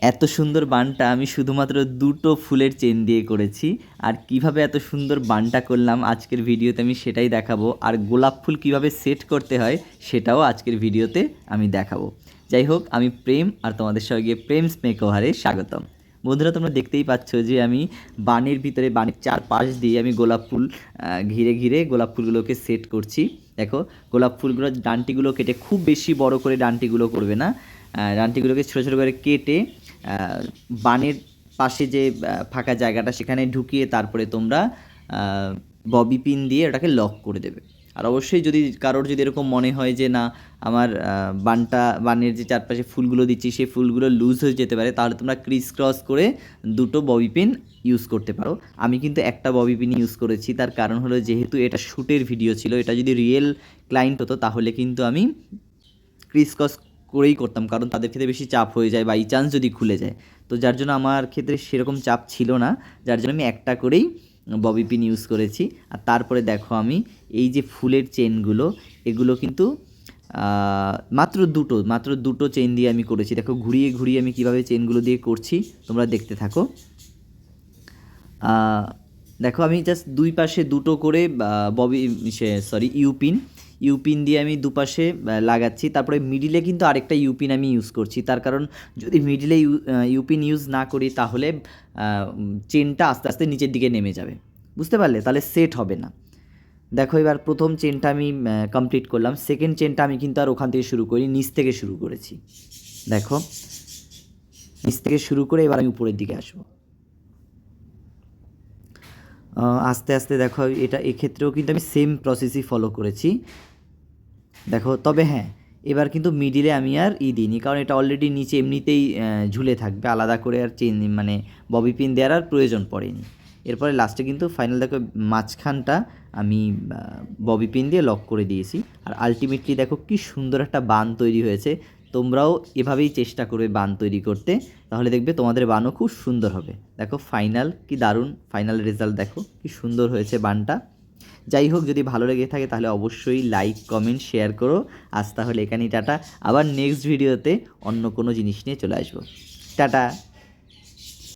এত সুন্দর বানটা আমি শুধুমাত্র দুটো ফুলের চেন দিয়ে করেছি। আর কিভাবে এত সুন্দর বানটা করলাম আজকের ভিডিওতে আমি সেটাই দেখাবো। আর গোলাপ ফুল কিভাবে সেট করতে হয় সেটাও আজকের ভিডিওতে আমি দেখাবো। যাই হোক, আমি প্রেম আর তোমাদের সঙ্গে প্রেমস মেকওভারে স্বাগতম। বন্ধুরা, তোমরা দেখতেই পাচ্ছ যে আমি বানের ভিতরে, বানের চারপাশ দিয়ে আমি গোলাপ ফুল ঘিরে ঘিরে গোলাপ ফুলগুলোকে সেট করছি। দেখো, গোলাপ ফুলগুলোর ডান্টিগুলো কেটে, খুব বেশি বড় করে ডান্টিগুলো করবে না, ডান্টিগুলোকে ছোটো ছোটো করে কেটে বানের পাশে যে ফাঁকা জায়গাটা সেখানে ঢুকিয়ে তারপরে তোমরা ববি পিন দিয়ে ওটাকে লক করে দেবে। আর অবশ্যই যদি কারোর যদি এরকম মনে হয় যে না, আমার বানের যে চারপাশে ফুলগুলো দিচ্ছি সেই ফুলগুলো লুজ হয়ে যেতে পারে, তাহলে তোমরা ক্রিস ক্রস করে দুটো ববি পিন ইউজ করতে পারো। আমি কিন্তু একটা ববি পিন ইউজ করেছি, তার কারণ হলো যেহেতু এটা শ্যুটের ভিডিও ছিল, এটা যদি রিয়েল ক্লায়েন্ট হতো তাহলে কিন্তু আমি ক্রিস ক্রস করেই করতাম, কারণ তাদের ক্ষেত্রে বেশি চাপ হয়ে যায় বাই চান্স যদি খুলে যায়। তো যার জন্য আমার ক্ষেত্রে সেরকম চাপ ছিল না, যার জন্য আমি একটা করেই ববি পিন ইউজ করেছি। আর তারপরে দেখো, আমি এই যে ফুলের চেনগুলো, এগুলো কিন্তু মাত্র দুটো চেন দিয়ে আমি করেছি। দেখো, ঘুরিয়ে ঘুরিয়ে আমি কীভাবে চেনগুলো দিয়ে করছি তোমরা দেখতে থাকো। দেখো, আমি জাস্ট দুই পাশে দুটো করে ইউপিন দিয়ে আমি দুপাশে লাগাচ্ছি। তারপরে মিডিলে কিন্তু আরেকটা ইউপিন আমি ইউজ করছি, তার কারণ যদি মিডিলে ইউপিন ইউজ না করি তাহলে চেনটা আস্তে আস্তে নিচের দিকে নেমে যাবে, বুঝতে পারলে? তাহলে সেট হবে না। দেখো, এবার প্রথম চেনটা আমি কমপ্লিট করলাম। সেকেন্ড চেনটা আমি কিন্তু আর ওখান থেকে শুরু করি, নিচ থেকে শুরু করেছি। দেখো, নিচ থেকে শুরু করে এবার আমি উপরের দিকে আসবো আস্তে আস্তে। দেখো, এক্ষেত্রেও কিন্তু আমি সেম প্রসেসই ফলো করেছি। দেখো, তবে হ্যাঁ, এবার কিন্তু মিডিলে আমি আর দিইনি, কারণ এটা অলরেডি নিচে এমনিতেই ঝুলে থাকবে, আলাদা করে আর চেন মানে ববি পিন দেওয়ার আর প্রয়োজন পড়েনি। এরপরে লাস্টে কিন্তু ফাইনাল দেখো মাঝখানটা আমি ববি পিন দিয়ে লক করে দিয়েছি। আর আলটিমেটলি দেখো কি সুন্দর একটা বান তৈরি হয়েছে। তোমরাও এভাবেই চেষ্টা করবে বান তৈরি করতে, তাহলে দেখবে তোমাদের বানও খুব সুন্দর হবে। দেখো ফাইনাল কি দারুণ ফাইনাল রেজাল্ট, দেখো কি সুন্দর হয়েছে বানটা। যাই হোক, যদি ভালো লেগে থাকে তাহলে অবশ্যই লাইক, কমেন্ট, শেয়ার করো। আজ তাহলে এখানেই টাটা। আবার নেক্সট ভিডিওতে অন্য কোনো জিনিস নিয়ে চলে আসবো। টাটা।